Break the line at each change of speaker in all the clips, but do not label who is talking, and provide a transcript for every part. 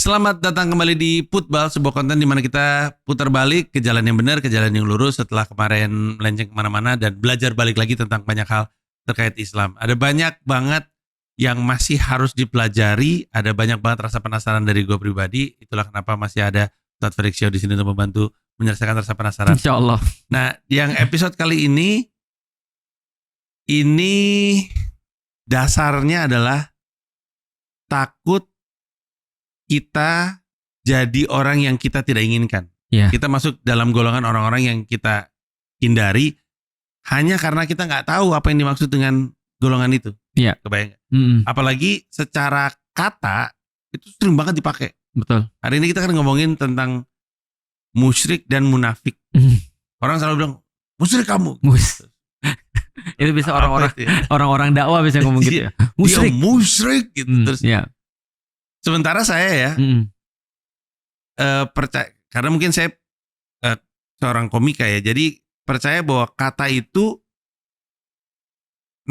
Selamat datang kembali di Putbal, sebuah konten di mana kita putar balik ke jalan yang benar, ke jalan yang lurus setelah kemarin melenceng kemana-mana dan belajar balik lagi tentang banyak hal terkait Islam. Ada banyak banget yang masih harus dipelajari, ada banyak banget rasa penasaran dari gue pribadi. Itulah kenapa masih ada Ustadz Felix Xiao di sini untuk membantu menyelesaikan rasa penasaran.
Insya Allah.
Nah, yang episode kali ini dasarnya adalah takut kita jadi orang yang kita tidak inginkan.
Yeah.
Kita masuk dalam golongan orang-orang yang kita hindari hanya karena kita nggak tahu apa yang dimaksud dengan golongan itu.
Iya. Yeah.
Kebayang nggak?
Apalagi
secara kata itu sering banget dipakai.
Betul.
Hari ini kita kan ngomongin tentang musyrik dan munafik. Orang selalu bilang musyrik kamu.
Itu bisa orang-orang dakwah bisa ngomong gitu ya.
Musyrik. Dia musyrik gitu. Terus
yeah.
Sementara saya ya percaya, karena mungkin saya seorang komika ya, jadi percaya bahwa kata itu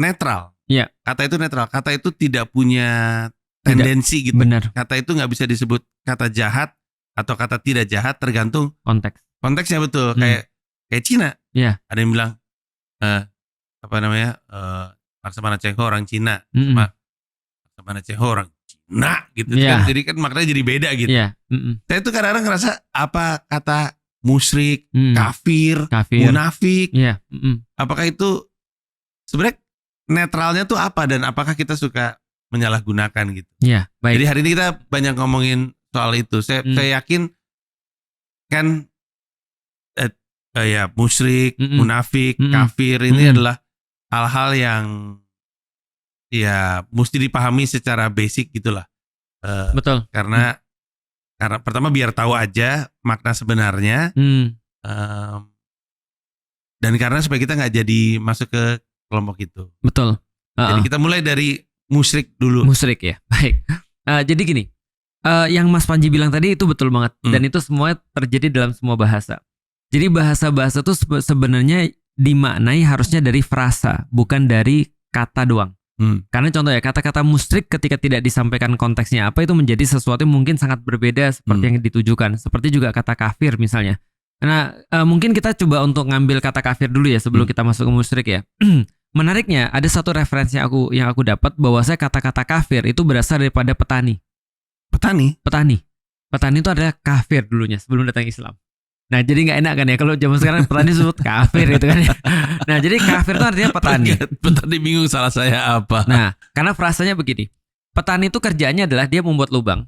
netral.
Yeah.
Kata itu netral. Kata itu tidak punya tendensi gitu.
Benar.
Kata itu nggak bisa disebut kata jahat atau kata tidak jahat, tergantung konteksnya. Betul. Kayak Cina.
Yeah.
Ada yang bilang Laksamana Cheng Ho orang Cina, Laksamana Cheng Ho orang Cina gitu.
Yeah.
Kan, jadi kan maknanya jadi beda gitu.
Yeah.
Saya tuh kadang-kadang ngerasa apa kata musyrik, kafir, munafik, apakah itu sebenarnya netralnya tuh apa dan apakah kita suka menyalahgunakan gitu.
Yeah, baik.
Jadi hari ini kita banyak ngomongin soal itu. Saya yakin kan ya musyrik, munafik, kafir ini adalah hal-hal yang ya mesti dipahami secara basic gitulah.
Betul.
Karena pertama biar tahu aja makna sebenarnya, dan karena supaya kita nggak jadi masuk ke kelompok itu.
Betul.
Jadi kita mulai dari musyrik dulu.
Musyrik ya, baik. Jadi gini, yang Mas Panji bilang tadi itu betul banget, dan itu semua terjadi dalam semua bahasa. Jadi bahasa-bahasa itu sebenarnya dimaknai harusnya dari frasa, bukan dari kata doang. Karena contoh ya, kata-kata musyrik ketika tidak disampaikan konteksnya apa itu menjadi sesuatu yang mungkin sangat berbeda seperti yang ditujukan. Seperti juga kata kafir misalnya. Nah, mungkin kita coba untuk ngambil kata kafir dulu ya sebelum kita masuk ke musyrik ya. Menariknya ada satu referensi yang aku dapat bahwasanya kata-kata kafir itu berasal daripada petani. Petani itu adalah kafir dulunya sebelum datang Islam. Nah, jadi nggak enak kan ya kalau zaman sekarang petani sebut kafir gitu kan. Nah, jadi kafir itu artinya petani.
Petani bingung salah saya apa.
Nah, karena frasanya begini. Petani itu kerjaannya adalah dia membuat lubang.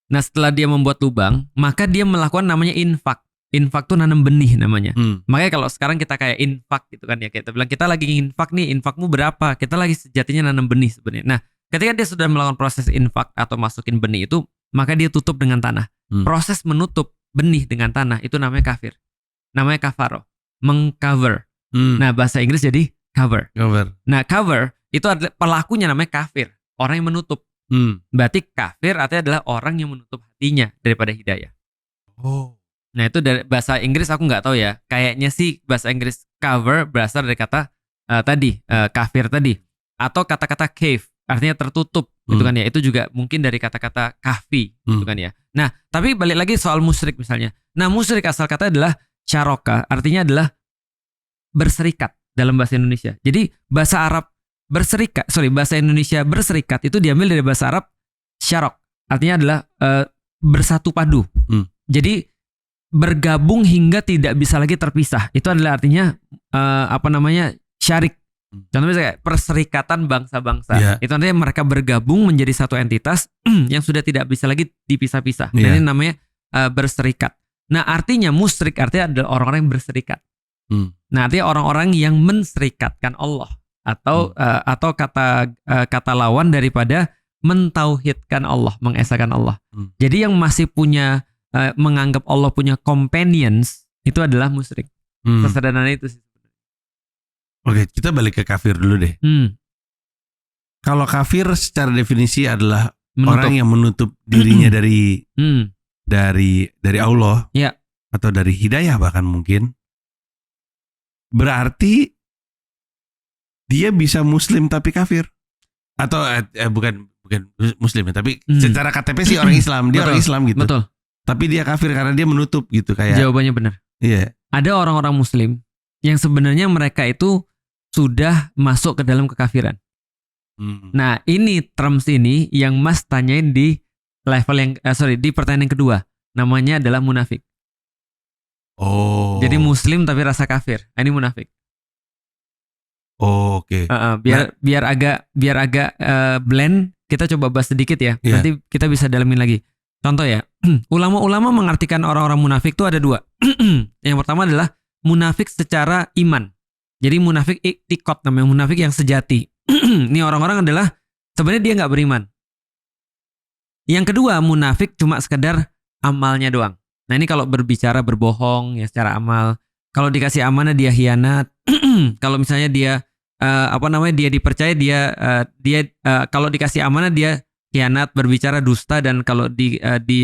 Nah, setelah dia membuat lubang, maka dia melakukan namanya infak. Infak tuh nanam benih namanya. Makanya kalau sekarang kita kayak infak gitu kan ya, kita bilang kita lagi infak nih, infakmu berapa? Kita lagi sejatinya nanam benih sebenarnya. Nah, ketika dia sudah melakukan proses infak atau masukin benih itu, maka dia tutup dengan tanah. Proses menutup benih dengan tanah itu namanya kafir. Namanya kafaro, mengcover. Nah, bahasa Inggris jadi cover. Nah, cover itu adalah pelakunya namanya kafir, orang yang menutup. Berarti kafir artinya adalah orang yang menutup hatinya daripada hidayah. Nah, itu dari bahasa Inggris aku nggak tahu ya. Kayaknya sih bahasa Inggris cover berasal dari kata kafir tadi, atau kata-kata cave artinya tertutup gitu kan ya. Itu juga mungkin dari kata-kata kafi gitu kan ya. Nah, tapi balik lagi soal musyrik misalnya. Nah, musyrik asal kata adalah syaraka, artinya adalah berserikat dalam bahasa Indonesia. Jadi bahasa Indonesia berserikat itu diambil dari bahasa Arab syarok, artinya adalah bersatu padu. Jadi bergabung hingga tidak bisa lagi terpisah. Itu adalah artinya syarik. Contohnya kayak perserikatan bangsa-bangsa. Yeah. Itu artinya mereka bergabung menjadi satu entitas yang sudah tidak bisa lagi dipisah-pisah. Yeah. Nah, ini namanya berserikat. Nah, artinya musyrik artinya adalah orang-orang yang berserikat. Nah, artinya orang-orang yang menserikatkan Allah atau kata lawan daripada mentauhidkan Allah, mengesahkan Allah. Jadi yang masih punya menganggap Allah punya companions itu adalah musyrik. Sesederhana itu sih.
Oke, kita balik ke kafir dulu deh. Kalau kafir secara definisi adalah orang yang menutup dirinya dari Allah, atau dari hidayah bahkan mungkin. Berarti dia bisa muslim tapi kafir. Atau bukan bukan Muslim ya, tapi secara KTP sih orang Islam, dia
Betul.
orang Islam gitu.
Betul.
Tapi dia kafir karena dia menutup gitu kayak.
Jawabannya benar.
Iya.
Ada orang-orang Muslim yang sebenarnya mereka itu sudah masuk ke dalam kekafiran. Nah, ini terms ini yang Mas tanyain di level yang di pertanyaan yang kedua. Namanya adalah munafik.
Oh.
Jadi Muslim tapi rasa kafir. Ini munafik.
Oh, oke.
Biar agak blend, kita coba bahas sedikit ya.
Iya.
Nanti kita bisa dalamin lagi. Contoh ya, ulama-ulama mengartikan orang-orang munafik itu ada dua. Yang pertama adalah munafik secara iman. Jadi munafik iktikot namanya, munafik yang sejati. Ini orang-orang adalah sebenarnya dia nggak beriman. Yang kedua, munafik cuma sekedar amalnya doang. Nah ini kalau berbicara berbohong ya secara amal. Kalau dikasih amanah dia khianat. Kalau misalnya dia dia dipercaya kalau dikasih amanah dia khianat, berbicara dusta, dan kalau di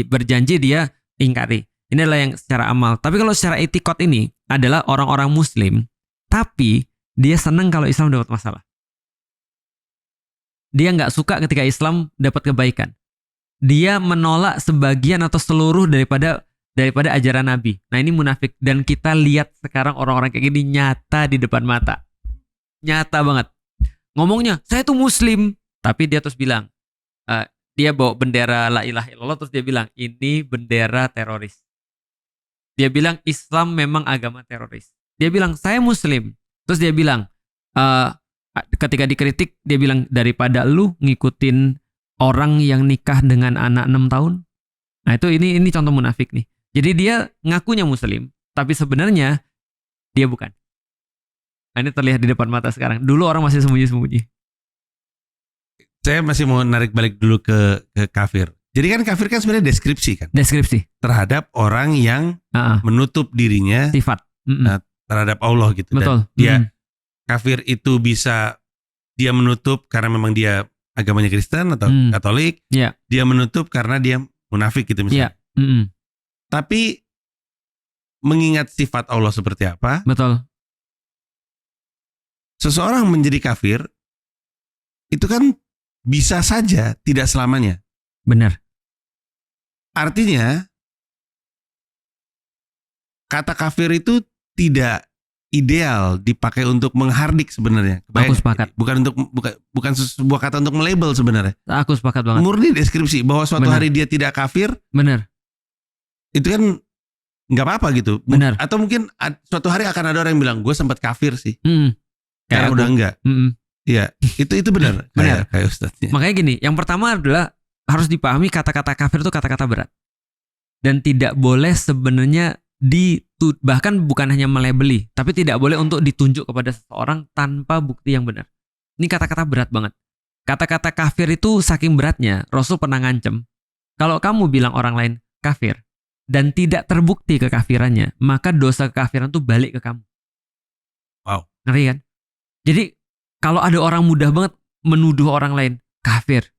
berjanji dia ingkari. Ini adalah yang secara amal. Tapi kalau secara etikot ini adalah orang-orang Muslim, tapi dia senang kalau Islam dapat masalah. Dia nggak suka ketika Islam dapat kebaikan. Dia menolak sebagian atau seluruh daripada ajaran Nabi. Nah ini munafik, dan kita lihat sekarang orang-orang kayak gini nyata di depan mata. Nyata banget. Ngomongnya, saya tuh Muslim, tapi dia terus bilang, dia bawa bendera la ilaha illallah, terus dia bilang, ini bendera teroris. Dia bilang Islam memang agama teroris. Dia bilang saya Muslim, terus dia bilang, ketika dikritik dia bilang, daripada lu ngikutin orang yang nikah dengan anak 6 tahun. Nah itu ini contoh munafik nih. Jadi dia ngakunya Muslim, tapi sebenarnya dia bukan. Nah, ini terlihat di depan mata sekarang. Dulu orang masih sembunyi-sembunyi.
Saya masih mau narik balik dulu ke kafir. Jadi kan kafir kan sebenarnya deskripsi kan.
Deskripsi
Terhadap orang yang menutup dirinya
sifat
terhadap Allah gitu.
Betul.
Dan dia kafir itu bisa dia menutup karena memang dia agamanya Kristen atau Katolik.
Yeah.
Dia menutup karena dia munafik gitu misalnya.
Yeah.
Tapi mengingat sifat Allah seperti apa?
Betul.
Seseorang menjadi kafir itu kan bisa saja tidak selamanya.
Benar.
Artinya kata kafir itu tidak ideal dipakai untuk menghardik sebenarnya.
Aku sepakat.
Bukan sebuah kata untuk melabel sebenarnya.
Aku sepakat banget.
Murni deskripsi bahwa suatu hari dia tidak kafir.
Benar.
Itu kan nggak apa-apa gitu.
Benar.
Atau mungkin suatu hari akan ada orang yang bilang gue sempat kafir sih.
Kayak
udah enggak. Iya, itu benar.
Benar.
Kayak ustadznya.
Makanya gini, yang pertama adalah harus dipahami kata-kata kafir itu kata-kata berat. Dan tidak boleh sebenarnya bahkan bukan hanya melebeli, tapi tidak boleh untuk ditunjuk kepada seseorang tanpa bukti yang benar. Ini kata-kata berat banget. Kata-kata kafir itu saking beratnya, Rasul pernah ngancem, kalau kamu bilang orang lain kafir dan tidak terbukti kekafirannya, maka dosa kekafiran itu balik ke kamu.
Wow.
Ngeri kan? Jadi kalau ada orang mudah banget menuduh orang lain kafir,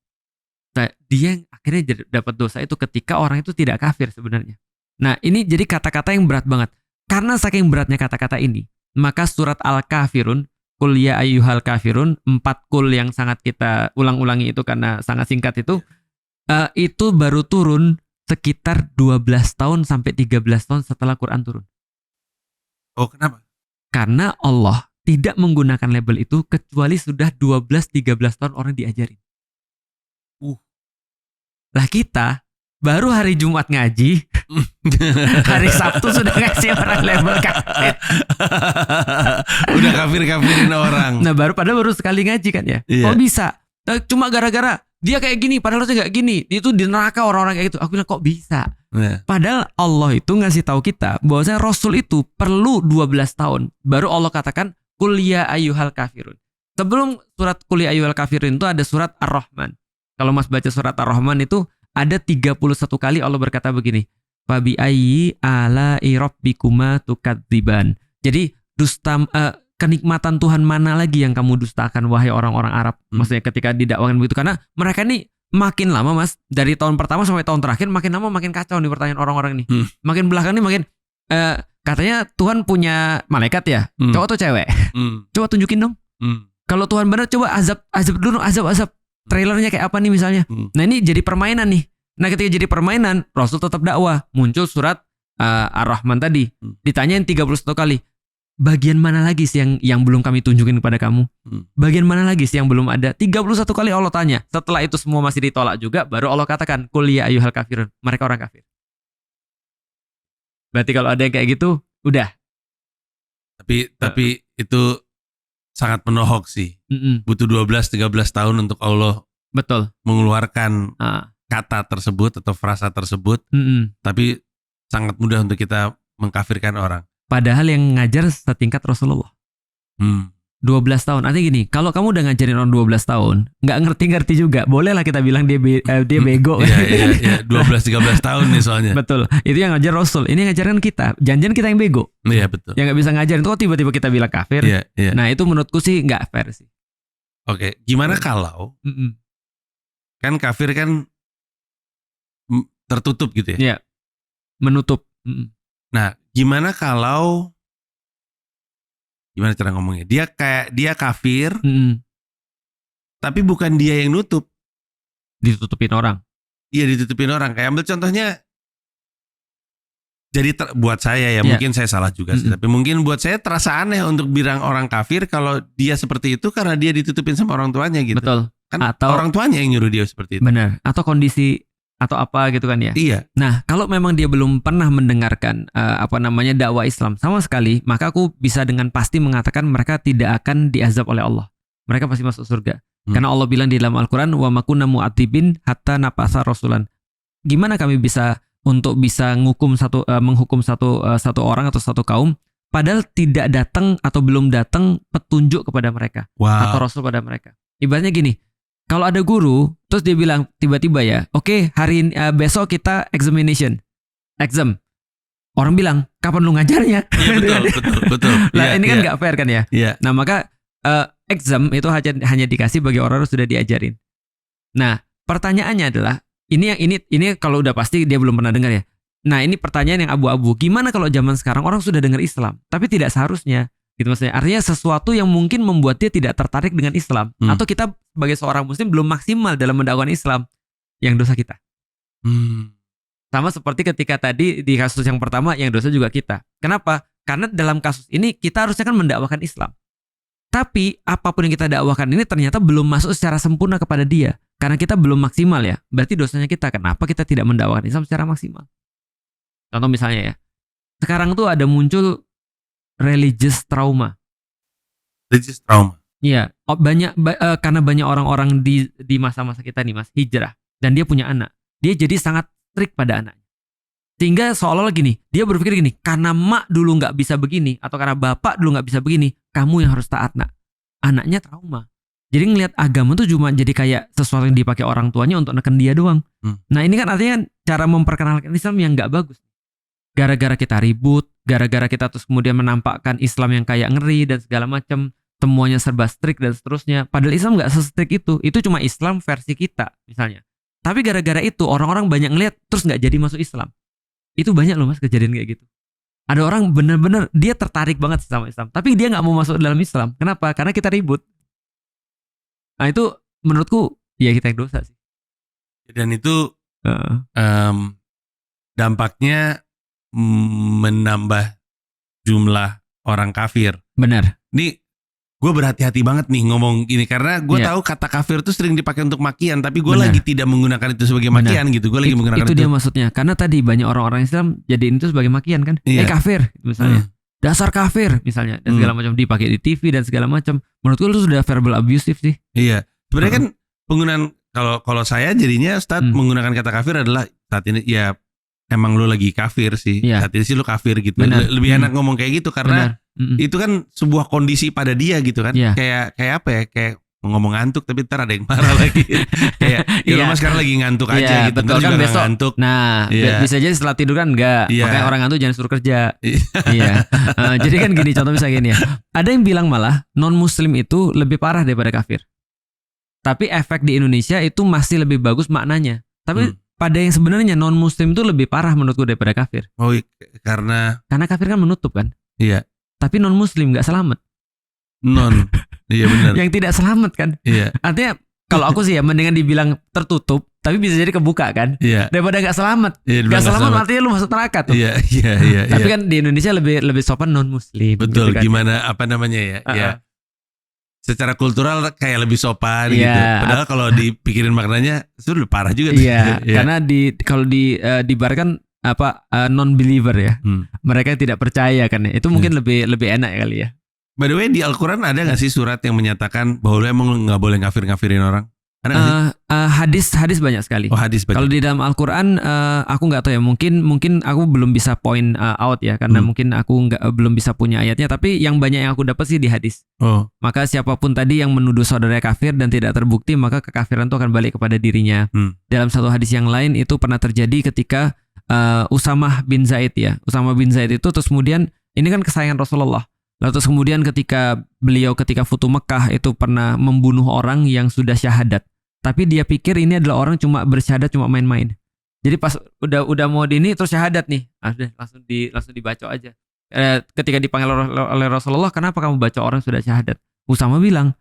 dia akhirnya dapat dosa itu ketika orang itu tidak kafir sebenarnya. Nah ini jadi kata-kata yang berat banget. Karena saking beratnya kata-kata ini, maka surat Al-Kafirun, Qul ya ayyuhal kafirun, 4 kul yang sangat kita ulang-ulangi itu karena sangat singkat itu baru turun sekitar 12 tahun sampai 13 tahun setelah Quran turun.
Oh kenapa?
Karena Allah tidak menggunakan label itu kecuali sudah 12-13 tahun orang diajarin. Lah kita baru hari Jumat ngaji, hari Sabtu sudah ngasih orang label kafir.
Udah kafir-kafirin orang.
Nah baru sekali ngaji kan ya.
Iya.
Kok bisa? Cuma gara-gara dia kayak gini, padahal harusnya gak gini. Itu di neraka orang-orang kayak gitu. Aku bilang kok bisa?
Iya.
Padahal Allah itu ngasih tahu kita bahwasanya Rasul itu perlu 12 tahun. Baru Allah katakan Qul ya ayyuhal kafirun. Sebelum surat Qul ya ayyuhal kafirun itu ada surat Ar-Rahman. Kalau Mas baca surat Ar-Rahman itu ada 31 kali Allah berkata begini. Fabi ayyi ala'i rabbikuma tukadziban. Jadi kenikmatan Tuhan mana lagi yang kamu dustakan wahai orang-orang Arab? Maksudnya ketika didakwakan begitu, karena mereka ini makin lama Mas, dari tahun pertama sampai tahun terakhir makin lama makin kacau nih pertanyaan orang-orang ini. Makin belakang nih makin katanya Tuhan punya malaikat ya, cowok atau cewek? Coba tunjukin dong. Kalau Tuhan benar coba azab dulu, azab. Trailernya kayak apa nih misalnya. Nah ini jadi permainan nih. Nah ketika jadi permainan, Rasul tetap dakwah. Muncul surat Ar-Rahman tadi. Ditanyain 31 kali. Bagian mana lagi sih yang belum kami tunjukin kepada kamu? Bagian mana lagi sih yang belum ada? 31 kali Allah tanya. Setelah itu semua masih ditolak juga, baru Allah katakan, Qul ya ayyuhal kafirun. Mereka orang kafir. Berarti kalau ada yang kayak gitu, udah.
Tapi itu sangat menohok sih. Butuh 12-13 tahun untuk Allah
betul
mengeluarkan kata tersebut atau frasa tersebut. Tapi sangat mudah untuk kita mengkafirkan orang.
Padahal yang ngajar setingkat Rasulullah. 12 tahun. Artinya gini, kalau kamu udah ngajarin orang 12 tahun, nggak ngerti-ngerti juga, bolehlah kita bilang dia bego.
Iya, 12-13 tahun nih soalnya.
Betul. Itu yang ngajar Rasul. Ini yang ngajarkan kita. Janjian kita yang bego.
Iya, betul.
Yang nggak bisa ngajarin, kok tiba-tiba kita bilang kafir.
Iya.
Nah itu menurutku sih nggak fair sih.
Oke, gimana kalau kan kafir kan tertutup gitu ya?
Iya, menutup.
Nah, gimana kalau gimana cara ngomongnya? Dia kafir, tapi bukan dia yang nutup,
ditutupin orang.
Iya, ditutupin orang. Kayak ambil contohnya, jadi buat saya ya, mungkin saya salah juga sih, tapi mungkin buat saya terasa aneh untuk bilang orang kafir kalau dia seperti itu karena dia ditutupin sama orang tuanya gitu.
Betul.
Kan
atau
orang tuanya yang nyuruh dia seperti itu.
Benar. Atau kondisi atau apa gitu kan ya.
Iya.
Nah, kalau memang dia belum pernah mendengarkan dakwah Islam sama sekali, maka aku bisa dengan pasti mengatakan mereka tidak akan diazab oleh Allah. Mereka pasti masuk surga. Karena Allah bilang di dalam Al-Qur'an, wa makunna mu'adzibin hatta nab'atsa rasulan. Gimana kami bisa menghukum satu orang atau satu kaum padahal tidak datang atau belum datang petunjuk kepada mereka atau rasul pada mereka. Ibaratnya gini, kalau ada guru, terus dia bilang tiba-tiba ya, oke, hari ini, besok kita exam. Orang bilang, kapan lu ngajarnya?
Iya, betul.
Lah ini kan nggak fair kan ya?
Iya.
Nah maka exam itu hanya dikasih bagi orang yang sudah diajarin. Nah pertanyaannya adalah, ini kalau udah pasti dia belum pernah dengar ya. Nah ini pertanyaan yang abu-abu. Gimana kalau zaman sekarang orang sudah dengar Islam, tapi tidak seharusnya? Gitu maksudnya. Artinya sesuatu yang mungkin membuat dia tidak tertarik dengan Islam. Atau kita sebagai seorang muslim belum maksimal dalam mendakwakan Islam. Yang dosa kita. Sama seperti ketika tadi di kasus yang pertama, yang dosa juga kita. Kenapa? Karena dalam kasus ini kita harusnya kan mendakwakan Islam. Tapi apapun yang kita dakwakan ini ternyata belum masuk secara sempurna kepada dia. Karena kita belum maksimal ya. Berarti dosanya kita. Kenapa kita tidak mendakwakan Islam secara maksimal? Contoh misalnya ya. Sekarang tuh ada muncul religious trauma. Iya, karena banyak orang-orang di masa-masa kita nih Mas, hijrah, dan dia punya anak. Dia jadi sangat strict pada anaknya. Sehingga seolah-olah gini, dia berpikir gini, karena mak dulu nggak bisa begini, atau karena bapak dulu nggak bisa begini, kamu yang harus taat nak. Anaknya trauma. Jadi ngelihat agama tuh cuma jadi kayak sesuatu yang dipakai orang tuanya untuk neken dia doang. Nah ini kan artinya cara memperkenalkan Islam yang nggak bagus. Gara-gara kita ribut, gara-gara kita terus kemudian menampakkan Islam yang kayak ngeri dan segala macam, semuanya serba strict dan seterusnya. Padahal Islam nggak se-strict itu cuma Islam versi kita misalnya. Tapi gara-gara itu orang-orang banyak ngelihat terus nggak jadi masuk Islam. Itu banyak loh Mas kejadian kayak gitu. Ada orang benar-benar dia tertarik banget sama Islam, tapi dia nggak mau masuk dalam Islam. Kenapa? Karena kita ribut. Nah itu menurutku ya kita yang dosa sih.
Dan itu dampaknya menambah jumlah orang kafir.
Benar.
Ini gue berhati-hati banget nih ngomong gini karena gue tahu kata kafir itu sering dipakai untuk makian, tapi gue lagi tidak menggunakan itu sebagai makian gitu. Gue lagi menggunakan itu.
Itu dia maksudnya. Karena tadi banyak orang-orang Islam jadiin itu sebagai makian kan. Kafir misalnya. Dasar kafir misalnya dan segala macam dipakai di TV dan segala macam. Menurutku itu sudah verbal abusive sih. Iya.
Sebenarnya kan penggunaan kalau saya jadinya Ustaz menggunakan kata kafir adalah saat ini ya emang lu lagi kafir sih. Saat ini sih lu kafir gitu. Lebih enak ngomong kayak gitu karena itu kan sebuah kondisi pada dia gitu kan. Kayak apa ya? Kayak ngomong ngantuk tapi ntar ada yang marah lagi. Kayak lu mas sekarang lagi ngantuk aja gitu.
Betul kan besok.
Ngantuk.
Nah, bisa aja setelah tidur kan enggak. Makanya orang ngantuk jangan suruh kerja. Jadi kan gini, contoh misalnya gini ya. Ada yang bilang malah non muslim itu lebih parah daripada kafir. Tapi efek di Indonesia itu masih lebih bagus maknanya. Tapi pada yang sebenarnya non muslim itu lebih parah menurutku daripada kafir.
Oh, karena
kafir kan menutup kan?
Iya.
Tapi non muslim nggak selamat.
Iya benar.
Yang tidak selamat kan?
Iya.
Artinya Kalau aku sih ya mendingan dibilang tertutup tapi bisa jadi kebuka kan.
Iya.
Daripada nggak selamat. Nggak selamat artinya lu masuk neraka tuh.
Iya.
Tapi kan di Indonesia lebih sopan non muslim.
Betul,
gitu kan.
gimana apa namanya ya? Ya. Secara kultural kayak lebih sopan gitu.
Iya.
Padahal kalau dipikirin maknanya itu udah parah juga.
Iya, karena kalau di bar kan non believer ya. Mereka tidak percaya kan ya. Itu mungkin lebih enak kali ya.
By the way, di Al-Quran ada gak sih surat yang menyatakan bahwa lu emang gak boleh ngafir-ngafirin orang? Ada gak sih?
Hadis banyak sekali.
Oh, hadis banyak.
Kalau di dalam Al-Quran aku nggak tahu ya, mungkin aku belum bisa point out ya, karena mungkin aku belum bisa punya ayatnya. Tapi yang banyak yang aku dapat sih di hadis. Maka siapapun tadi yang menuduh saudaranya kafir dan tidak terbukti, maka kekafiran itu akan balik kepada dirinya. Dalam satu hadis yang lain itu pernah terjadi ketika Usamah bin Zaid ya. Usamah bin Zaid itu terus kemudian ini kan kesayangan Rasulullah. Lalu terus kemudian ketika Futu Mekah itu pernah membunuh orang yang sudah syahadat. Tapi dia pikir ini adalah orang cuma bersyahadat, cuma main-main. Jadi pas udah mau ini terus syahadat nih, langsung dibaca aja. Ketika dipanggil oleh Rasulullah, kenapa kamu baca orang sudah syahadat? Usama bilang,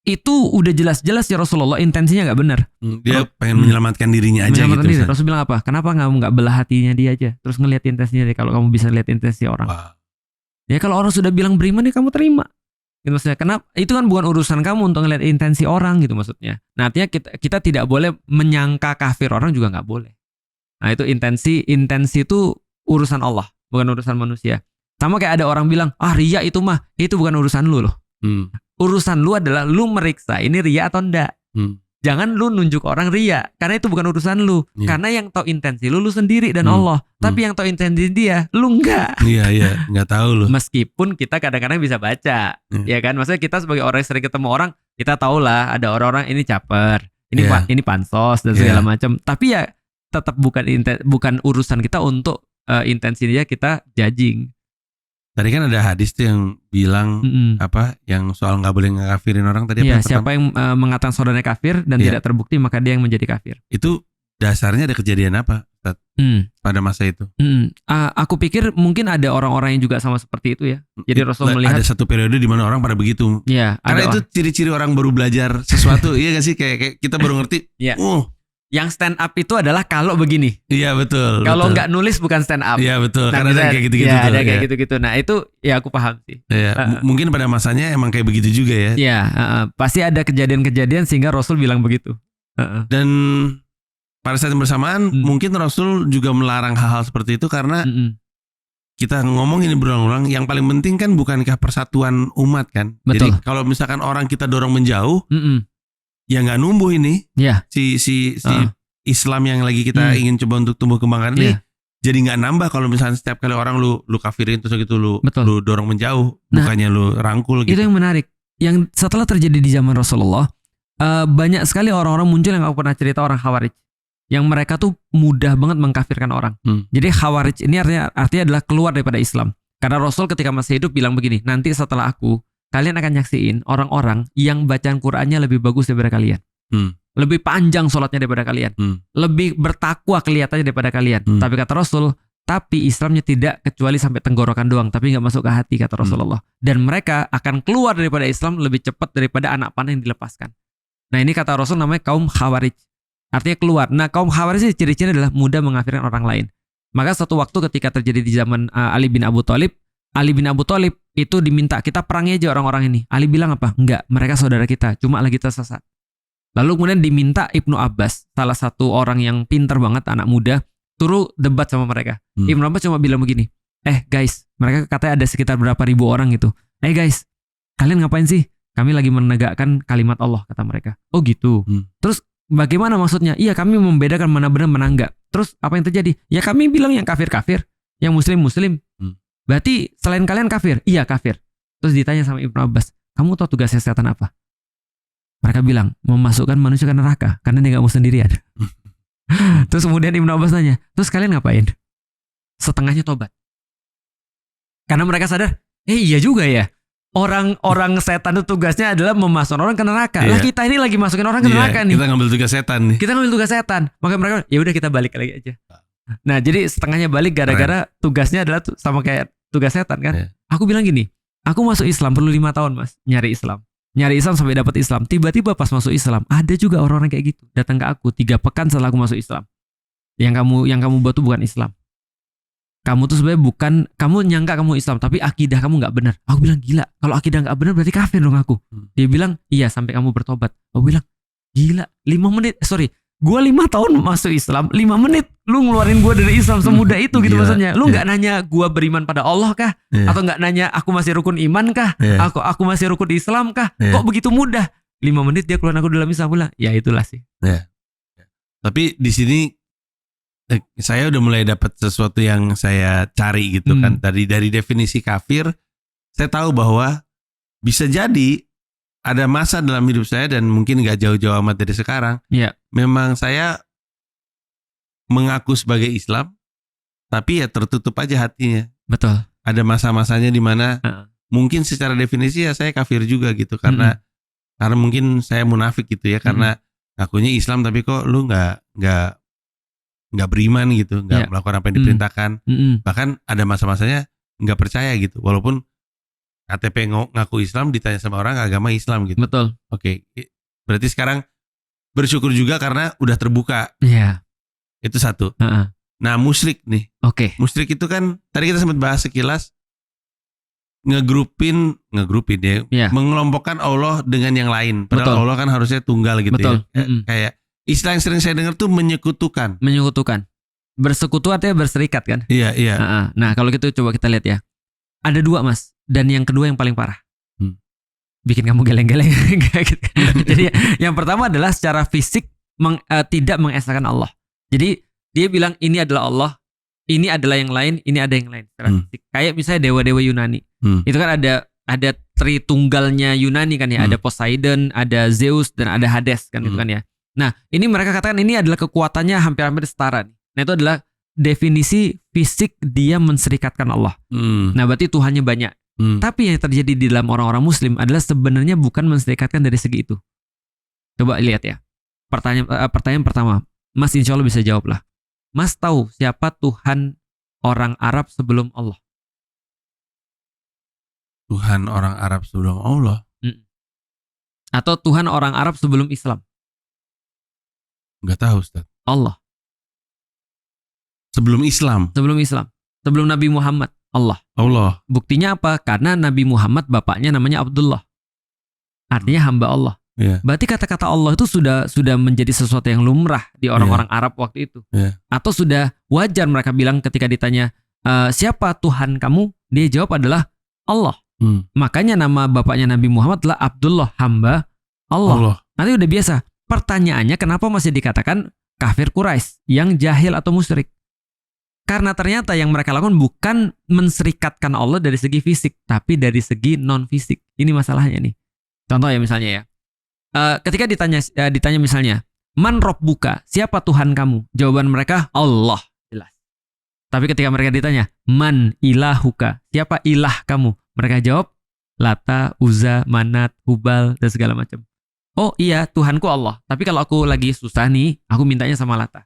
itu udah jelas-jelas ya Rasulullah intensinya nggak benar.
Dia pengen menyelamatkan dirinya aja gitu.
Diri. Rasul bilang apa? Kenapa kamu nggak belah hatinya dia aja? Terus ngelihat intensinya dia, kalau kamu bisa lihat intensi orang.
Wow.
Ya kalau orang sudah bilang beriman ya kamu terima. Gitu maksudnya. Kenapa? Itu kan bukan urusan kamu untuk ngelihat intensi orang gitu maksudnya. Nah, artinya kita tidak boleh menyangka kafir orang juga nggak boleh. Nah, itu intensi itu urusan Allah, bukan urusan manusia. Sama kayak ada orang bilang, riya itu bukan urusan lu loh. Urusan lu adalah lu meriksa ini riya atau enggak. Jangan lu nunjuk orang riya, karena itu bukan urusan lu. Karena yang tahu intensi lu sendiri dan Allah. Tapi yang tahu intensi dia, lu enggak.
Iya, enggak tahu lu.
Meskipun kita kadang-kadang bisa baca, ya kan? Maksudnya kita sebagai orang yang sering ketemu orang, kita tahu lah ada orang-orang ini caper, ini pansos dan segala macam. Tapi ya tetap bukan urusan kita untuk intensi dia kita judging.
Tadi kan ada hadis tuh yang bilang yang soal nggak boleh ngakafirin orang tadi.
Siapa yang mengatakan saudaranya kafir dan tidak terbukti maka dia yang menjadi kafir.
Itu dasarnya ada kejadian apa pada masa itu?
Aku pikir mungkin ada orang-orang yang juga sama seperti itu ya. Jadi Rasul melihat
ada satu periode di mana orang pada begitu.
Iya.
Karena itu ciri-ciri orang baru belajar sesuatu. Iya nggak sih kayak kita baru ngerti.
Iya. Yang stand up itu adalah kalau begini.
Iya betul.
Kalau nggak nulis bukan stand up.
Iya betul. Karena ada kayak gitu-gitu.
Iya ada kayak gitu-gitu. Nah itu ya aku paham sih.
Iya. Mungkin pada masanya emang kayak begitu juga ya.
Iya. Pasti ada kejadian-kejadian sehingga Rasul bilang begitu.
Dan pada saat yang bersamaan mungkin Rasul juga melarang hal-hal seperti itu karena kita ngomong ini berulang-ulang. Yang paling penting kan bukankah persatuan umat kan.
Betul.
Jadi kalau misalkan orang kita dorong menjauh. Ya nggak numbuh ini si Islam yang lagi kita ingin coba untuk tumbuh kembangkan ini jadi nggak nambah kalau misalnya setiap kali orang lu kafirin terus gitu lu dorong menjauh bukannya lu rangkul gitu.
Itu yang menarik. Yang setelah terjadi di zaman Rasulullah banyak sekali orang-orang muncul yang aku pernah cerita orang Khawarij yang mereka tuh mudah banget mengkafirkan orang. Jadi Khawarij ini artinya adalah keluar daripada Islam. Karena Rasul ketika masih hidup bilang begini, nanti setelah aku kalian akan nyaksiin orang-orang yang bacaan Qur'annya lebih bagus daripada kalian. Lebih panjang sholatnya daripada kalian. Lebih bertakwa kelihatannya daripada kalian. Tapi kata Rasul, tapi Islamnya tidak kecuali sampai tenggorokan doang. Tapi gak masuk ke hati kata Rasulullah. Dan mereka akan keluar daripada Islam lebih cepat daripada anak panah yang dilepaskan. Nah ini kata Rasul namanya kaum Khawarij. Artinya keluar. Nah kaum Khawarij ciri-cirinya adalah mudah mengkafirkan orang lain. Maka suatu waktu ketika terjadi di zaman Ali bin Abu Thalib itu diminta kita perangi aja orang-orang ini. Ali bilang apa? Enggak, mereka saudara kita, cuma lagi tersesat. Lalu kemudian diminta Ibnu Abbas, salah satu orang yang pintar banget, anak muda, turun debat sama mereka. Ibnu Abbas cuma bilang begini, guys, mereka katanya ada sekitar berapa ribu orang gitu. Guys, kalian ngapain sih? Kami lagi menegakkan kalimat Allah, kata mereka. Oh gitu. Terus bagaimana maksudnya? Iya, kami membedakan mana benar mana enggak. Terus apa yang terjadi? Ya kami bilang yang kafir-kafir, yang muslim-muslim. Berarti selain kalian kafir? Iya kafir. Terus ditanya sama Ibnu Abbas, kamu tahu tugasnya setan apa? Mereka bilang, memasukkan manusia ke neraka karena dia gak mau sendirian. Terus kemudian Ibnu Abbas nanya, terus kalian ngapain? Setengahnya tobat. Karena mereka sadar, iya juga ya. Orang setan itu tugasnya adalah memasukkan orang ke neraka. Lah kita ini lagi masukin orang ke neraka nih.
Kita ngambil tugas setan nih.
Kita ngambil tugas setan. Maka mereka, ya udah kita balik lagi aja. Nah jadi setengahnya balik gara-gara tugasnya adalah sama kayak tugas setan kan. Aku bilang gini, aku masuk Islam perlu 5 tahun mas nyari Islam. nyari Islam sampai dapat Islam. Tiba-tiba pas masuk Islam, ada juga orang-orang kayak gitu datang ke aku 3 pekan setelah aku masuk Islam. Yang kamu buat tuh bukan Islam. Kamu tuh sebenarnya bukan, kamu nyangka kamu Islam tapi akidah kamu nggak benar. Aku bilang gila, kalau akidah nggak benar berarti kafir dong aku. Dia bilang iya sampai kamu bertobat. Aku bilang gila, 5 menit, gue 5 tahun masuk Islam, 5 menit lu ngeluarin gue dari Islam semudah itu gitu maksudnya. Lu nggak nanya gue beriman pada Allah kah? Atau nggak nanya aku masih rukun iman kah? Aku masih rukun Islam kah? Kok begitu mudah? 5 menit dia keluar aku dalam Islam. Bilang ya itulah sih.
Tapi di sini saya udah mulai dapat sesuatu yang saya cari gitu kan. Dari definisi kafir, saya tahu bahwa bisa jadi ada masa dalam hidup saya dan mungkin gak jauh-jauh amat dari sekarang. Memang saya mengaku sebagai Islam, tapi ya tertutup aja hatinya.
Betul.
Ada masa-masanya di mana mungkin secara definisi ya saya kafir juga gitu karena mungkin saya munafik gitu ya karena ngakunya Islam tapi kok lu nggak beriman gitu, nggak melakukan apa yang diperintahkan. Bahkan ada masa-masanya nggak percaya gitu, walaupun KTP ngaku Islam ditanya sama orang agama Islam gitu.
Betul.
Oke, berarti sekarang bersyukur juga karena udah terbuka.
Iya.
Itu satu. Nah musyrik nih. Musyrik itu kan tadi kita sempat bahas sekilas ngegrupin ya, mengelompokkan Allah dengan yang lain. Padahal Allah kan harusnya tunggal gitu. Betul. Ya. Kayak istilah yang sering saya dengar tuh menyekutukan. Bersekutu artinya berserikat kan? Iya.
Nah kalau gitu coba kita lihat ya. Ada 2 mas. Dan yang kedua yang paling parah. Bikin kamu geleng-geleng. Jadi yang pertama adalah secara fisik tidak mengesahkan Allah. Jadi dia bilang ini adalah Allah, ini adalah yang lain, ini ada yang lain. Secara fisik. Kayak misalnya dewa-dewa Yunani. Itu kan ada tritunggalnya Yunani kan ya. Ada Poseidon, ada Zeus, dan ada Hades kan gitu kan ya. Nah, ini mereka katakan ini adalah kekuatannya hampir-hampir setara. Nah, itu adalah definisi fisik dia menserikatkan Allah. Nah, berarti Tuhannya banyak. Tapi yang terjadi di dalam orang-orang Muslim adalah sebenarnya bukan menserikatkan dari segi itu. Coba lihat ya. Pertanyaan pertama, Mas insya Allah bisa jawab lah. Mas tahu siapa Tuhan orang Arab sebelum Allah?
Tuhan orang Arab sebelum Allah?
Atau Tuhan orang Arab sebelum Islam?
Gak tahu Ustaz.
Allah.
Sebelum Islam.
Sebelum Nabi Muhammad. Allah. Buktinya apa? Karena Nabi Muhammad bapaknya namanya Abdullah. Artinya hamba Allah. Berarti kata-kata Allah itu sudah menjadi sesuatu yang lumrah di orang-orang Arab waktu itu. Atau sudah wajar mereka bilang ketika ditanya siapa Tuhan kamu? Dia jawab adalah Allah. Makanya nama bapaknya Nabi Muhammad adalah Abdullah, hamba Allah. Nanti udah biasa. Pertanyaannya kenapa masih dikatakan kafir Quraisy yang jahil atau musyrik? Karena ternyata yang mereka lakukan bukan menserikatkan Allah dari segi fisik, tapi dari segi non fisik. Ini masalahnya nih. Contoh ya misalnya ya. Ketika ditanya misalnya, man rabbuka, siapa Tuhan kamu? Jawaban mereka Allah, jelas. Tapi ketika mereka ditanya, man ilahuka, siapa ilah kamu? Mereka jawab Lata, Uzza, Manat, Hubal, dan segala macam. Oh iya, Tuhanku Allah. Tapi kalau aku lagi susah nih, aku mintanya sama Lata.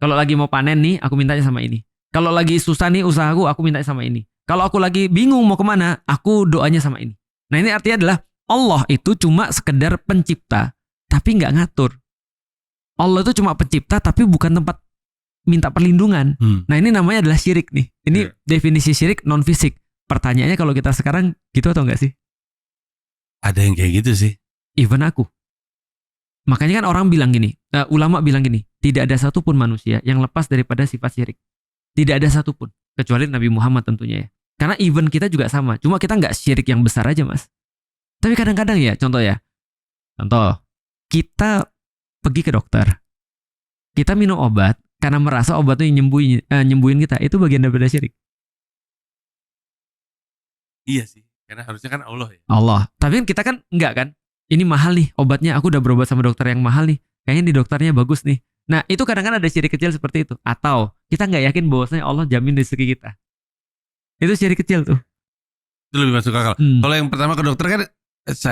Kalau lagi mau panen nih, aku mintanya sama ini. Kalau lagi susah nih usahaku, aku mintanya sama ini. Kalau aku lagi bingung mau kemana, aku doanya sama ini. Nah ini artinya adalah Allah itu cuma sekedar pencipta, tapi nggak ngatur. Allah itu cuma pencipta, tapi bukan tempat minta perlindungan. Nah ini namanya adalah syirik nih. Ini definisi syirik non fisik. Pertanyaannya kalau kita sekarang gitu atau enggak sih?
Ada yang kayak gitu sih.
Even aku. Makanya kan orang bilang gini, ulama bilang gini, tidak ada satupun manusia yang lepas daripada sifat syirik. Tidak ada satupun, kecuali Nabi Muhammad tentunya ya. Karena even kita juga sama, cuma kita nggak syirik yang besar aja mas. Tapi kadang-kadang ya, contoh, kita pergi ke dokter, kita minum obat karena merasa obat itu nyembuhin kita, itu bagian daripada syirik.
Iya sih, karena harusnya kan Allah ya.
Allah, tapi kita kan enggak kan. Ini mahal nih obatnya, aku udah berobat sama dokter yang mahal nih. Kayaknya di dokternya bagus nih. Nah itu kadang-kadang ada syirik kecil seperti itu. Atau kita nggak yakin bahwasanya Allah jamin rezeki kita. Itu syirik kecil tuh.
Itu lebih masuk akal. Kalau yang pertama ke dokter kan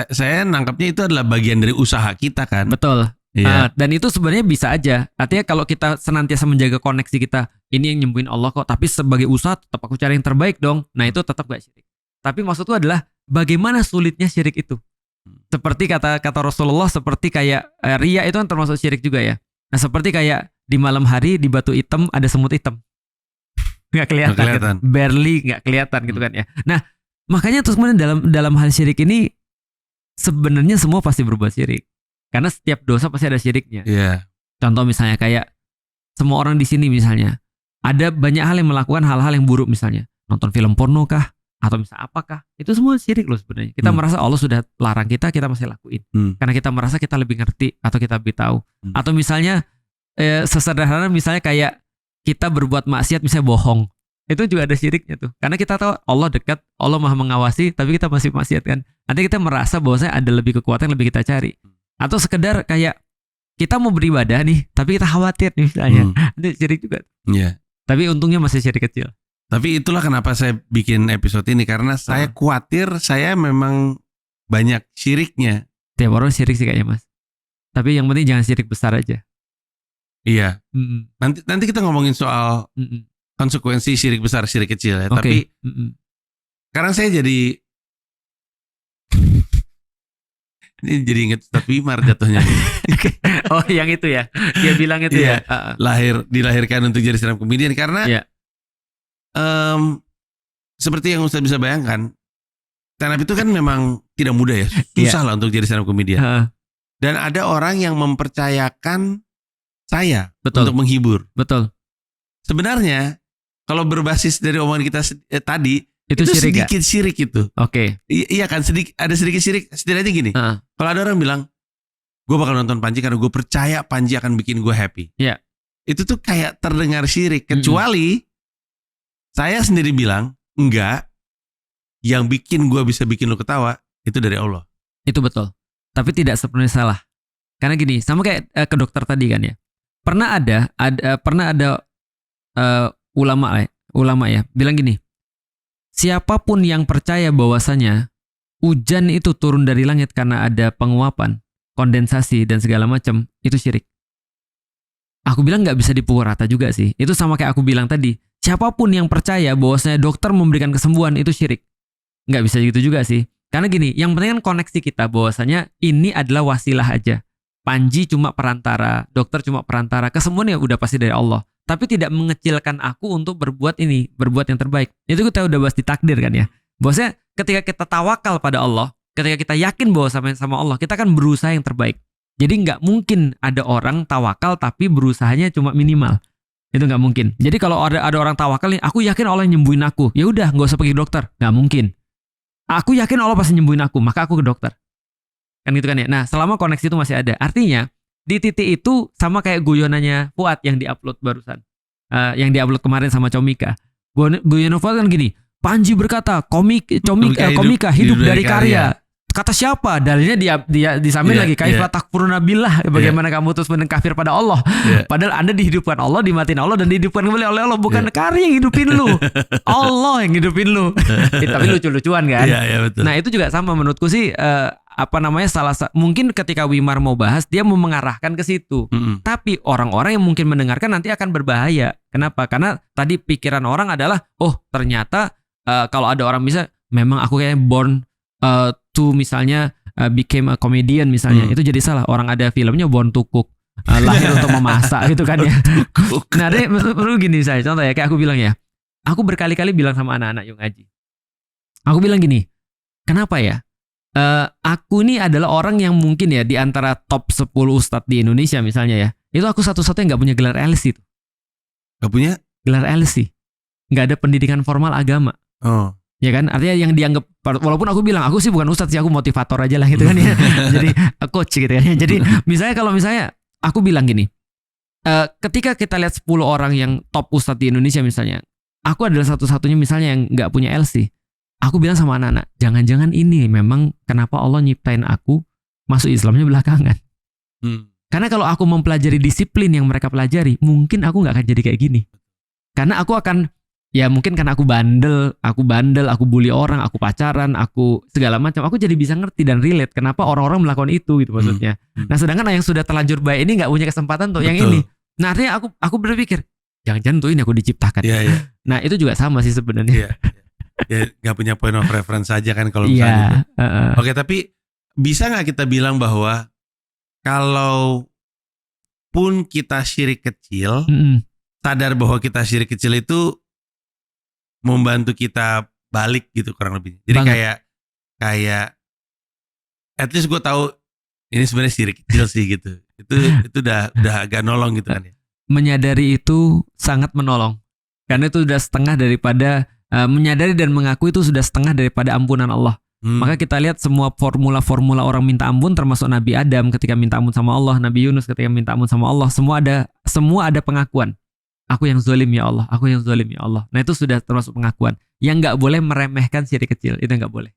saya nangkapnya itu adalah bagian dari usaha kita kan.
Betul.
Iya.
Dan itu sebenarnya bisa aja. Artinya kalau kita senantiasa menjaga koneksi kita, ini yang nyembuhin Allah kok. Tapi sebagai usaha tetap aku cari yang terbaik dong. Nah itu tetap gak syirik. Tapi maksudku adalah bagaimana sulitnya syirik itu. Seperti kata Rasulullah, seperti kayak riya itu kan termasuk syirik juga ya. Nah seperti kayak di malam hari di batu hitam ada semut hitam, nggak kelihatan. Gitu. Barely nggak kelihatan gitu kan ya. Nah makanya terus kemudian dalam hal syirik ini sebenarnya semua pasti berbuat syirik, karena setiap dosa pasti ada syiriknya. Contoh misalnya kayak semua orang di sini misalnya ada banyak hal yang melakukan hal-hal yang buruk, misalnya nonton film porno kah, atau misalnya apakah, itu semua syirik loh sebenarnya. Kita merasa Allah sudah larang kita masih lakuin. Karena kita merasa kita lebih ngerti atau kita lebih tahu. Atau misalnya sesederhana misalnya kayak kita berbuat maksiat, misalnya bohong. Itu juga ada syiriknya tuh. Karena kita tahu Allah dekat, Allah Maha mengawasi, tapi kita masih maksiat kan. Nanti kita merasa bahwasanya ada lebih kekuatan yang lebih kita cari. Atau sekedar kayak kita mau beribadah nih, tapi kita khawatir nih misalnya. Itu syirik juga. Tapi untungnya masih syirik kecil.
Tapi itulah kenapa saya bikin episode ini, karena saya khawatir saya memang banyak syiriknya.
Tiap orang syirik sih kayaknya Mas. Tapi yang penting jangan syirik besar aja.
Iya. Nanti kita ngomongin soal konsekuensi syirik besar, syirik kecil ya. Tapi sekarang saya jadi ini jadi inget Ustadz Wimar jatuhnya.
Oh yang itu ya, dia bilang itu ya.
Dilahirkan untuk jadi stand up comedian karena seperti yang Ustadz bisa bayangkan, stand up itu kan memang tidak mudah ya, susah lah untuk jadi stand up comedian. Dan ada orang yang mempercayakan saya untuk menghibur. Betul. Sebenarnya kalau berbasis dari omongan kita tadi, itu syirik sedikit syirik itu. Iya kan, ada sedikit syirik. Setidaknya gini, kalau ada orang bilang, gue bakal nonton Panji karena gue percaya Panji akan bikin gue happy. Itu tuh kayak terdengar syirik. Kecuali saya sendiri bilang, enggak, yang bikin gue bisa bikin lo ketawa, itu dari Allah.
Itu betul. Tapi tidak sepenuhnya salah. Karena gini, sama kayak ke dokter tadi kan ya. Pernah ada ulama ya bilang gini, siapapun yang percaya bahwasanya hujan itu turun dari langit karena ada penguapan, kondensasi dan segala macam, itu syirik. Aku bilang nggak bisa dipukul rata juga sih. Itu sama kayak aku bilang tadi, siapapun yang percaya bahwasanya dokter memberikan kesembuhan, itu syirik. Nggak bisa gitu juga sih. Karena gini, yang penting kan koneksi kita bahwasanya ini adalah wasilah aja. Panji cuma perantara, dokter cuma perantara, kesembuhan ya udah pasti dari Allah. Tapi tidak mengecilkan aku untuk berbuat yang terbaik. Itu kita udah bahas di takdir kan ya. Bahwasanya ketika kita tawakal pada Allah, ketika kita yakin bahwa sama Allah, kita akan berusaha yang terbaik. Jadi nggak mungkin ada orang tawakal tapi berusahanya cuma minimal. Itu nggak mungkin. Jadi kalau ada orang tawakal nih, aku yakin Allah nyembuhin aku, ya udah nggak usah pergi ke dokter. Nggak mungkin. Aku yakin Allah pasti nyembuhin aku, maka aku ke dokter. Kan gitu kan ya. Nah, selama koneksi itu masih ada. Artinya, di titik itu sama kayak guyonannya Fuad yang diupload barusan. Yang diupload kemarin sama Comika. Guyonan Fuad kan gini, Panji berkata, komika hidup dari karya. Kata siapa? Dalilnya dia disampaikan lagi, kaifa takfuruna billah, bagaimana kamu terus kafir pada Allah. Padahal Anda dihidupkan Allah, dimatiin Allah dan dihidupkan kembali oleh Allah, bukan karya yang hidupin lu. Allah yang hidupin lu. Tapi lucu-lucuan kan? Betul. Nah, itu juga sama menurutku sih mungkin ketika Wimar mau bahas dia mau mengarahkan ke situ. Tapi orang-orang yang mungkin mendengarkan nanti akan berbahaya. Kenapa? Karena tadi pikiran orang adalah, oh ternyata kalau ada orang bisa memang aku kayak born to misalnya became a comedian misalnya, itu jadi salah. Orang ada filmnya Born to Cook, lahir untuk memasak gitu kan ya. Nah deh perlu gini saya contoh ya, kayak aku bilang ya, aku berkali-kali bilang sama anak-anak yang ngaji, aku bilang gini, kenapa ya aku ini adalah orang yang mungkin ya di antara top 10 ustadz di Indonesia misalnya ya, itu aku satu-satunya nggak punya gelar LC itu.
Gak punya gelar
LC, nggak ada pendidikan formal agama. Ya kan, artinya yang dianggap, walaupun aku bilang aku sih bukan ustadz sih, aku motivator aja lah gitu kan ya. Jadi coach gitu kan. Jadi misalnya kalau aku bilang gini, ketika kita lihat 10 orang yang top ustadz di Indonesia misalnya, aku adalah satu-satunya misalnya yang nggak punya LC. Aku bilang sama anak-anak, jangan-jangan ini memang kenapa Allah nyiptain aku masuk Islamnya belakangan. Karena kalau aku mempelajari disiplin yang mereka pelajari, mungkin aku nggak akan jadi kayak gini. Karena aku akan, ya mungkin karena aku bandel, aku bully orang, aku pacaran, aku segala macam, aku jadi bisa ngerti dan relate kenapa orang-orang melakukan itu gitu maksudnya. Nah sedangkan yang sudah terlanjur baik ini nggak punya kesempatan untuk yang ini. Nah artinya aku berpikir, jangan-jangan tuh ini aku diciptakan. Nah itu juga sama sih sebenarnya.
Ya nggak punya point of reference aja kan kalau misalnya. Oke, tapi bisa nggak kita bilang bahwa kalau pun kita syirik kecil, sadar bahwa kita syirik kecil itu membantu kita balik gitu kurang lebih. Jadi kayak at least gue tahu ini sebenarnya syirik kecil sih gitu. Itu udah agak nolong gitu kan ya.
Menyadari itu sangat menolong. Karena itu sudah setengah daripada menyadari dan mengaku itu sudah setengah daripada ampunan Allah. Maka kita lihat semua formula-formula orang minta ampun, termasuk Nabi Adam ketika minta ampun sama Allah, Nabi Yunus ketika minta ampun sama Allah, semua ada pengakuan. Aku yang zalim ya Allah, aku yang zalim ya Allah. Nah itu sudah termasuk pengakuan. Yang nggak boleh meremehkan syirik kecil, itu nggak boleh.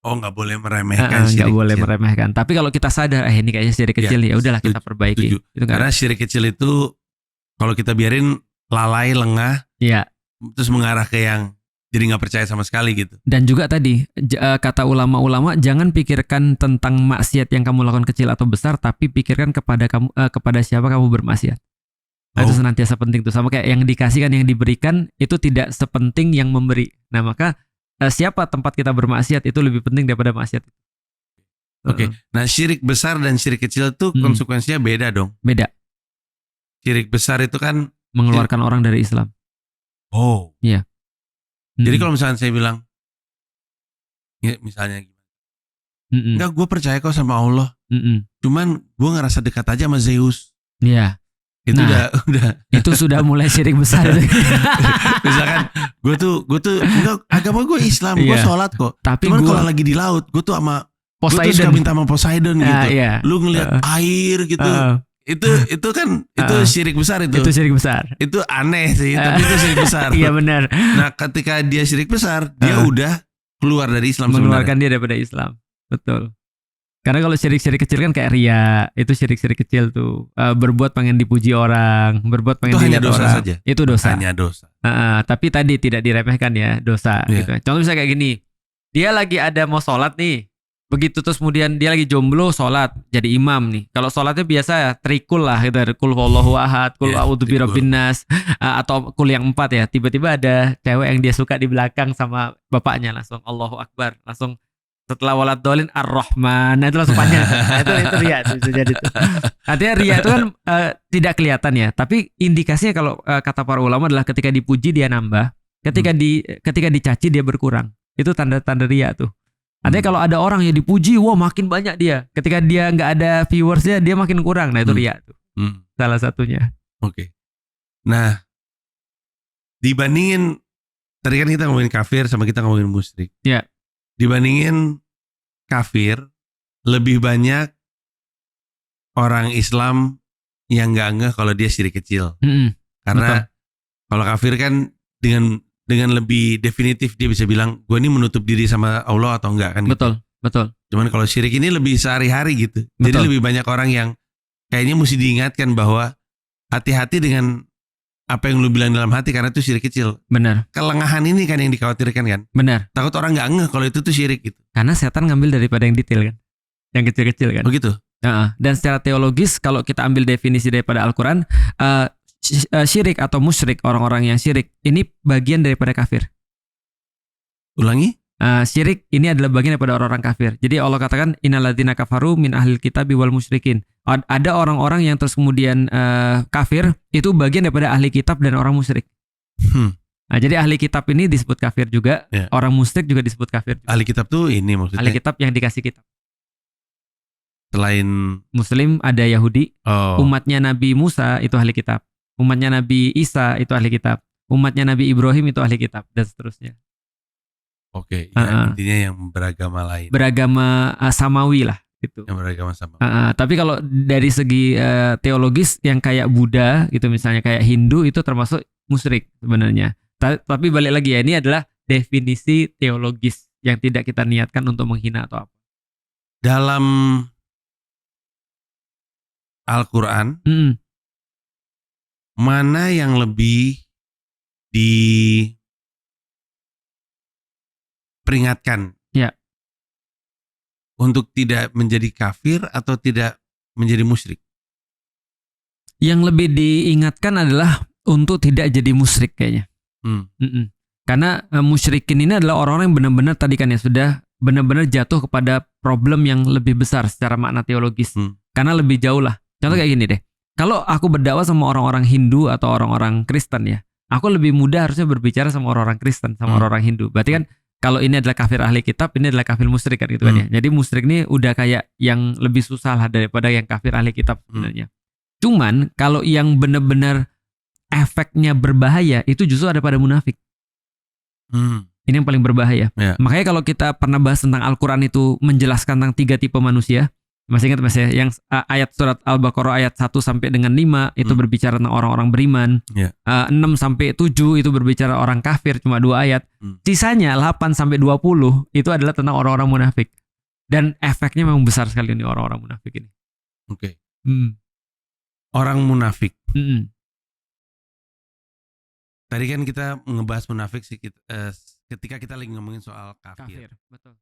Oh, nggak boleh meremehkan syirik kecil.
Nggak boleh meremehkan. Tapi kalau kita sadar, ini kayaknya syirik kecil ya udahlah kita perbaiki. Itu
karena syirik kecil itu kalau kita biarin lalai, lengah, terus mengarah ke yang jadi nggak percaya sama sekali gitu. Dan juga tadi kata ulama-ulama, jangan pikirkan tentang maksiat yang kamu lakukan kecil atau besar, tapi pikirkan kepada siapa kamu bermaksiat. Nah, itu senantiasa penting tuh. Sama kayak yang dikasihkan, yang diberikan itu tidak sepenting yang memberi. Nah maka siapa tempat kita bermaksiat itu lebih penting daripada maksiat. Oke. Nah syirik besar dan syirik kecil itu konsekuensinya beda dong.
Beda.
Syirik besar itu kan
mengeluarkan orang dari Islam.
Oh.
Iya.
Jadi kalau misalnya saya bilang, ya misalnya gimana? Enggak, gue percaya kok sama Allah. Cuman gue ngerasa dekat aja sama Zeus.
Iya.
Itu udah.
Itu sudah mulai syirik besar.
Misalkan gue tuh enggak, agama gue Islam, gue sholat kok. Tapi cuman kalau lagi di laut, gue tuh sama Poseidon. Gue tuh suka minta sama Poseidon gitu. Lu ngeliat air gitu. Itu kan itu syirik besar itu.
Itu syirik besar.
Itu aneh sih, tapi itu syirik besar.
Iya benar.
Nah, ketika dia syirik besar, dia udah keluar dari Islam sebenarnya.
Mengeluarkan dia daripada Islam. Betul. Karena kalau syirik-syirik kecil kan kayak ria, itu syirik-syirik kecil tuh. Berbuat pengen dipuji orang, berbuat pengen dilihat orang. Itu hanya dosa saja. Itu dosa.
Hanya dosa.
Tapi tadi tidak diremehkan ya, dosa gitu. Contoh misalnya kayak gini. Dia lagi ada mau sholat nih. Begitu terus kemudian dia lagi jomblo sholat jadi imam nih. Kalau sholatnya biasa ya trikul lah gitu, kul huwallahu ahad, kul a'udzu birabbin nas, atau kul yang 4 ya. Tiba-tiba ada cewek yang dia suka di belakang sama bapaknya, langsung Allahu Akbar, langsung setelah walad dolin ar-Rahman. Nah itu langsung panjang. Itu ria itu bisa jadi itu. Artinya ria itu kan tidak kelihatan ya, tapi indikasinya kalau kata para ulama adalah ketika dipuji dia nambah, ketika dicaci dia berkurang. Itu tanda-tanda ria tuh. Artinya kalau ada orang yang dipuji, wah makin banyak dia. Ketika dia nggak ada viewersnya, dia makin kurang. Nah itu ria tuh. Salah satunya.
Oke. Nah, dibandingin tadi kan kita ngomongin kafir sama kita ngomongin musyrik.
Ya.
Dibandingin kafir, lebih banyak orang Islam yang nggak ngeh kalau dia syirik kecil. Karena kalau kafir kan dengan lebih definitif dia bisa bilang gue ini menutup diri sama Allah atau enggak kan gitu.
Betul.
Cuman kalau syirik ini lebih sehari-hari gitu. Jadi lebih banyak orang yang kayaknya mesti diingatkan bahwa hati-hati dengan apa yang lu bilang dalam hati karena itu syirik kecil.
Benar.
Kelengahan ini kan yang dikhawatirkan kan.
Benar.
Takut orang nggak ngeh kalau itu tuh syirik gitu.
Karena setan ngambil daripada yang detail kan. Yang kecil-kecil kan.
Oh gitu.
Dan secara teologis kalau kita ambil definisi daripada Al-Quran, syirik atau musyrik, orang-orang yang syirik ini bagian daripada kafir.
Ulangi?
Syirik ini adalah bagian daripada orang-orang kafir. Jadi Allah katakan innalladzina kafaru min ahlil kitabi wal musyrikin. Ada orang-orang yang terus kemudian kafir itu bagian daripada ahli kitab dan orang musyrik. Nah, jadi ahli kitab ini disebut kafir juga, orang musyrik juga disebut kafir juga.
Ahli kitab tuh ini maksudnya.
Ahli kitab yang dikasih kitab.
Selain
Muslim ada Yahudi, umatnya Nabi Musa itu ahli kitab. Umatnya Nabi Isa itu ahli kitab. Umatnya Nabi Ibrahim itu ahli kitab dan seterusnya.
Oke, ya intinya yang beragama lain.
Beragama samawi lah gitu.
Yang beragama samawi.
Tapi kalau dari segi teologis yang kayak Buddha gitu misalnya kayak Hindu itu termasuk musyrik sebenarnya. Tapi balik lagi ya, ini adalah definisi teologis yang tidak kita niatkan untuk menghina atau apa.
Dalam Al-Quran, mana yang lebih diperingatkan untuk tidak menjadi kafir atau tidak menjadi musyrik?
Yang lebih diingatkan adalah untuk tidak jadi musyrik kayaknya. Karena musyrikin ini adalah orang-orang yang benar-benar tadi kan ya sudah benar-benar jatuh kepada problem yang lebih besar secara makna teologis. Karena lebih jauh lah. Contoh kayak gini deh. Kalau aku berdakwah sama orang-orang Hindu atau orang-orang Kristen ya, aku lebih mudah harusnya berbicara sama orang-orang Kristen, sama orang-orang Hindu. Berarti kan kalau ini adalah kafir ahli kitab, ini adalah kafir musyrik kan gitu kan ya. Jadi musyrik ini udah kayak yang lebih susah lah daripada yang kafir ahli kitab sebenarnya. Cuman kalau yang benar-benar efeknya berbahaya itu justru ada pada munafik. Ini yang paling berbahaya. Makanya kalau kita pernah bahas tentang Al-Quran itu menjelaskan tentang 3 tipe manusia. Masih ingat Mas ya? Yang ayat surat Al-Baqarah ayat 1 sampai dengan 5 itu berbicara tentang orang-orang beriman. 6 sampai 7 itu berbicara orang kafir, cuma 2 ayat. Sisanya 8 sampai 20 itu adalah tentang orang-orang munafik. Dan efeknya memang besar sekali nih orang-orang munafik ini.
Oke. Orang munafik. Tadi kan kita ngebahas munafik sih ketika kita lagi ngomongin soal kafir.
Betul.